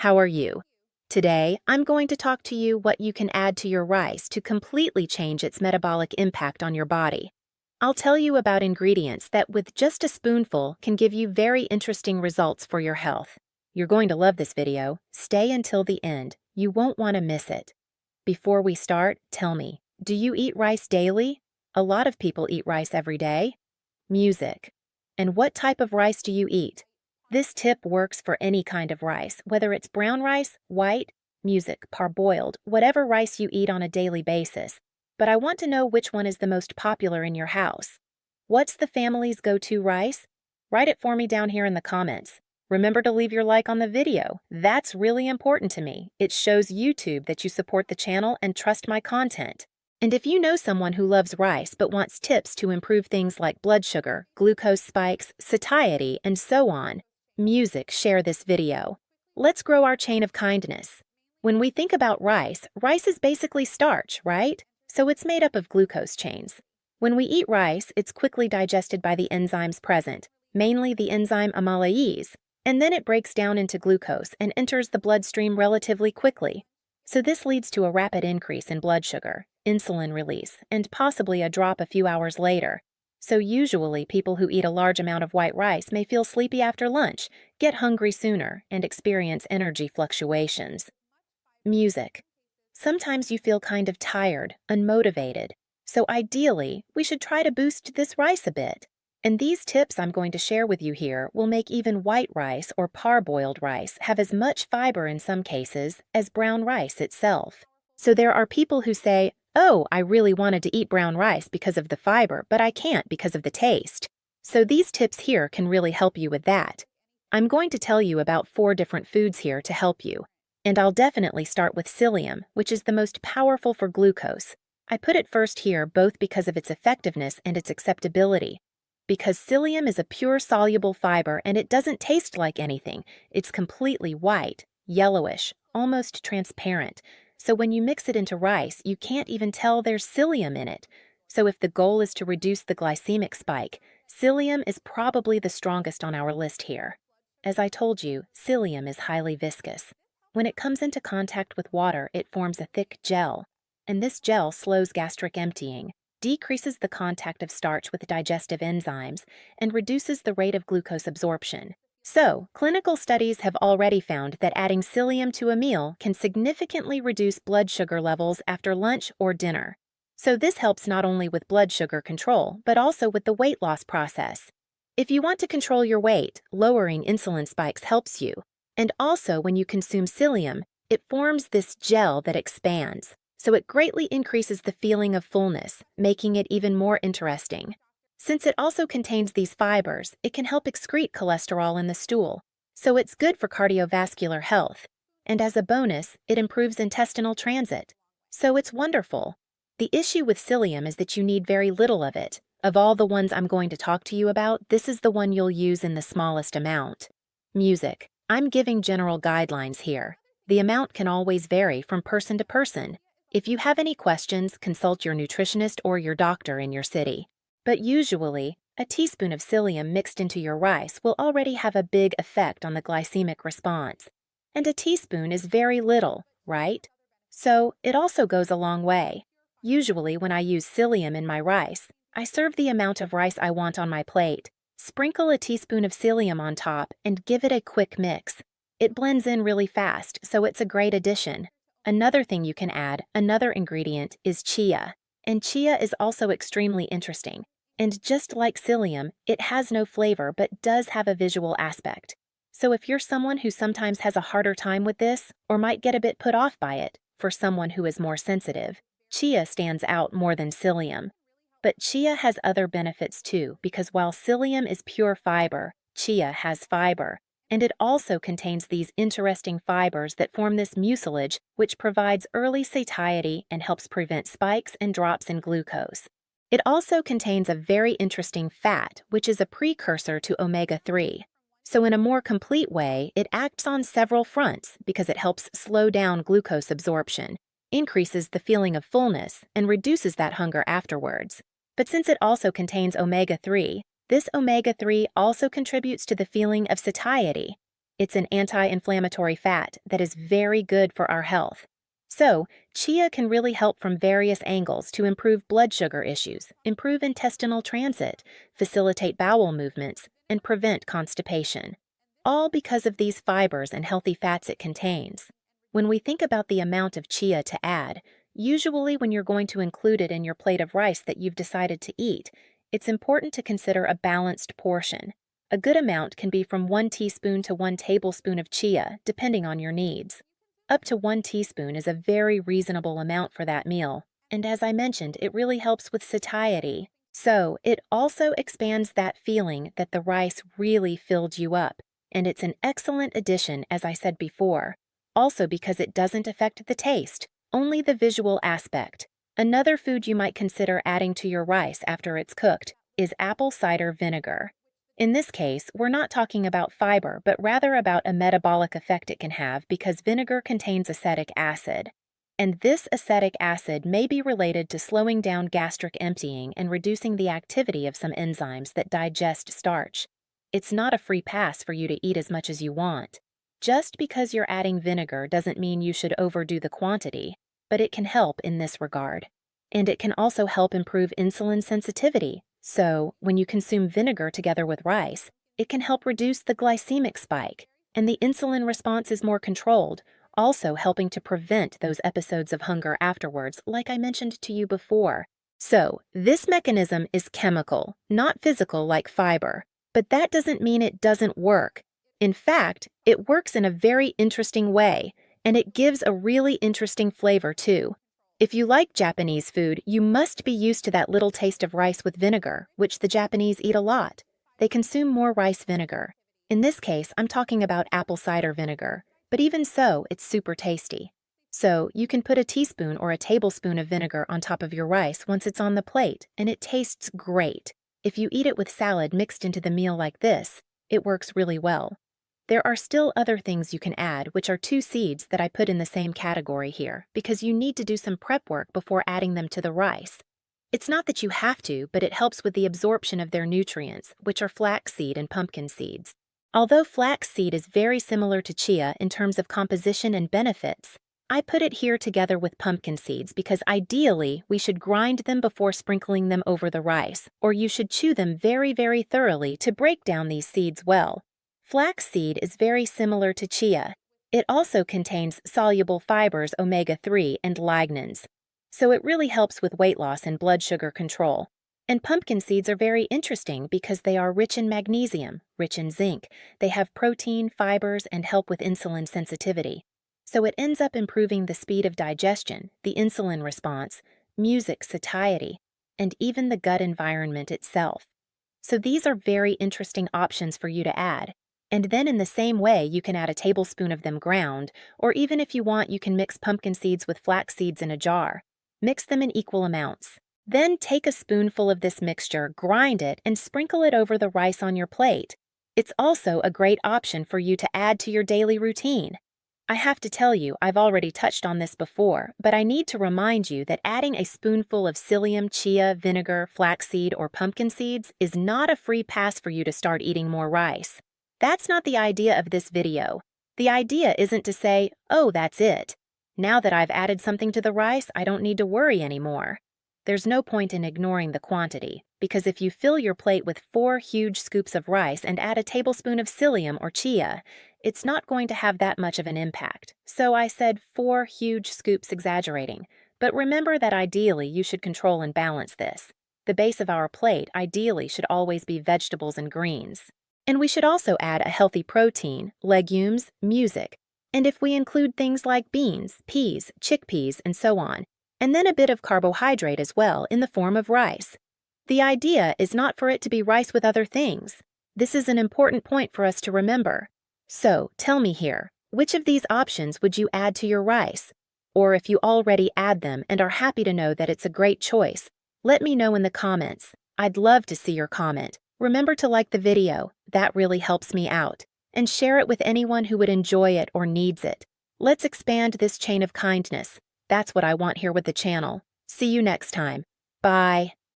How are you? Today, I'm going to talk to you what you can add to your rice to completely change its metabolic impact on your body. I'll tell you about ingredients that with just a spoonful can give you very interesting results for your health. You're going to love this video. Stay until the end. You won't want to miss it. Before we start, tell me, do you eat rice daily? A lot of people eat rice every day. Music. And what type of rice do you eat? This tip works for any kind of rice, whether it's brown rice, white, music, parboiled, whatever rice you eat on a daily basis. But I want to know which one is the most popular in your house. What's the family's go-to rice? Write it for me down here in the comments. Remember to leave your like on the video. That's really important to me. It shows YouTube that you support the channel and trust my content. And if you know someone who loves rice but wants tips to improve things like blood sugar, glucose spikes, satiety, and so on, share this video. Let's grow our chain of kindness. When we think about rice is basically starch, right? So it's made up of glucose chains. When we eat rice, it's quickly digested by the enzymes present, mainly the enzyme amylase, and then it breaks down into glucose and enters the bloodstream relatively quickly. So this leads to a rapid increase in blood sugar, insulin release, and possibly a drop a few hours later. So usually people who eat a large amount of white rice may feel sleepy after lunch, get hungry sooner, and experience energy fluctuations. Music. Sometimes you feel kind of tired, unmotivated. So ideally, we should try to boost this rice a bit. And these tips I'm going to share with you here will make even white rice or parboiled rice have as much fiber in some cases as brown rice itself. So there are people who say, "Oh, I really wanted to eat brown rice because of the fiber, but I can't because of the taste." So these tips here can really help you with that. I'm going to tell you about 4 different foods here to help you. And I'll definitely start with psyllium, which is the most powerful for glucose. I put it first here both because of its effectiveness and its acceptability. Because psyllium is a pure soluble fiber and it doesn't taste like anything. It's completely white, yellowish, almost transparent. So when you mix it into rice, you can't even tell there's psyllium in it. So if the goal is to reduce the glycemic spike, psyllium is probably the strongest on our list here. As I told you, psyllium is highly viscous. When it comes into contact with water, it forms a thick gel. And this gel slows gastric emptying, decreases the contact of starch with digestive enzymes, and reduces the rate of glucose absorption. So, clinical studies have already found that adding psyllium to a meal can significantly reduce blood sugar levels after lunch or dinner. So this helps not only with blood sugar control, but also with the weight loss process. If you want to control your weight, lowering insulin spikes helps you. And also when you consume psyllium, it forms this gel that expands. So it greatly increases the feeling of fullness, making it even more interesting. Since it also contains these fibers, it can help excrete cholesterol in the stool, so it's good for cardiovascular health. And as a bonus, it improves intestinal transit. So it's wonderful. The issue with psyllium is that you need very little of it. Of all the ones I'm going to talk to you about, this is the one you'll use in the smallest amount. Music. I'm giving general guidelines here. The amount can always vary from person to person. If you have any questions, consult your nutritionist or your doctor in your city. But usually, a teaspoon of psyllium mixed into your rice will already have a big effect on the glycemic response. And a teaspoon is very little, right? So, it also goes a long way. Usually, when I use psyllium in my rice, I serve the amount of rice I want on my plate, sprinkle a teaspoon of psyllium on top, and give it a quick mix. It blends in really fast, so it's a great addition. Another thing you can add, another ingredient, is chia. And chia is also extremely interesting. And just like psyllium, it has no flavor but does have a visual aspect. So if you're someone who sometimes has a harder time with this, or might get a bit put off by it, for someone who is more sensitive, chia stands out more than psyllium. But chia has other benefits too, because while psyllium is pure fiber, chia has fiber. And it also contains these interesting fibers that form this mucilage, which provides early satiety and helps prevent spikes and drops in glucose. It also contains a very interesting fat, which is a precursor to omega-3. So in a more complete way, it acts on several fronts because it helps slow down glucose absorption, increases the feeling of fullness, and reduces that hunger afterwards. But since it also contains omega-3, this omega-3 also contributes to the feeling of satiety. It's an anti-inflammatory fat that is very good for our health. So, chia can really help from various angles to improve blood sugar issues, improve intestinal transit, facilitate bowel movements, and prevent constipation. All because of these fibers and healthy fats it contains. When we think about the amount of chia to add, usually when you're going to include it in your plate of rice that you've decided to eat, it's important to consider a balanced portion. A good amount can be from 1 teaspoon to 1 tablespoon of chia, depending on your needs. Up to 1 teaspoon is a very reasonable amount for that meal, and as I mentioned, it really helps with satiety. So, it also expands that feeling that the rice really filled you up, and it's an excellent addition, as I said before, also because it doesn't affect the taste, only the visual aspect. Another food you might consider adding to your rice after it's cooked is apple cider vinegar. In this case, we're not talking about fiber, but rather about a metabolic effect it can have because vinegar contains acetic acid. And this acetic acid may be related to slowing down gastric emptying and reducing the activity of some enzymes that digest starch. It's not a free pass for you to eat as much as you want. Just because you're adding vinegar doesn't mean you should overdo the quantity, but it can help in this regard. And it can also help improve insulin sensitivity. So, when you consume vinegar together with rice, it can help reduce the glycemic spike, and the insulin response is more controlled, also helping to prevent those episodes of hunger afterwards, like I mentioned to you before. So, this mechanism is chemical, not physical like fiber, but that doesn't mean it doesn't work. In fact, it works in a very interesting way, and it gives a really interesting flavor too. If you like Japanese food, you must be used to that little taste of rice with vinegar, which the Japanese eat a lot. They consume more rice vinegar. In this case, I'm talking about apple cider vinegar, but even so, it's super tasty. So, you can put a teaspoon or a tablespoon of vinegar on top of your rice once it's on the plate, and it tastes great. If you eat it with salad mixed into the meal like this, it works really well. There are still other things you can add, which are 2 seeds that I put in the same category here, because you need to do some prep work before adding them to the rice. It's not that you have to, but it helps with the absorption of their nutrients, which are flaxseed and pumpkin seeds. Although flaxseed is very similar to chia in terms of composition and benefits, I put it here together with pumpkin seeds because ideally we should grind them before sprinkling them over the rice, or you should chew them very, very thoroughly to break down these seeds well. Flaxseed is very similar to chia. It also contains soluble fibers omega-3 and lignans, so it really helps with weight loss and blood sugar control. And pumpkin seeds are very interesting because they are rich in magnesium, rich in zinc. They have protein, fibers, and help with insulin sensitivity. So it ends up improving the speed of digestion, the insulin response, music, satiety, and even the gut environment itself. So these are very interesting options for you to add. And then in the same way, you can add a tablespoon of them ground, or even if you want, you can mix pumpkin seeds with flax seeds in a jar. Mix them in equal amounts. Then take a spoonful of this mixture, grind it, and sprinkle it over the rice on your plate. It's also a great option for you to add to your daily routine. I have to tell you, I've already touched on this before, but I need to remind you that adding a spoonful of psyllium, chia, vinegar, flaxseed, or pumpkin seeds is not a free pass for you to start eating more rice. That's not the idea of this video. The idea isn't to say, oh, that's it. Now that I've added something to the rice, I don't need to worry anymore. There's no point in ignoring the quantity, because if you fill your plate with 4 huge scoops of rice and add a tablespoon of psyllium or chia, it's not going to have that much of an impact. So I said 4 huge scoops exaggerating, but remember that ideally you should control and balance this. The base of our plate ideally should always be vegetables and greens. And we should also add a healthy protein, legumes, music, and if we include things like beans, peas, chickpeas, and so on, and then a bit of carbohydrate as well in the form of rice. The idea is not for it to be rice with other things. This is an important point for us to remember. So, tell me here, which of these options would you add to your rice? Or if you already add them and are happy to know that it's a great choice, let me know in the comments. I'd love to see your comment. Remember to like the video, that really helps me out, and share it with anyone who would enjoy it or needs it. Let's expand this chain of kindness. That's what I want here with the channel. See you next time. Bye.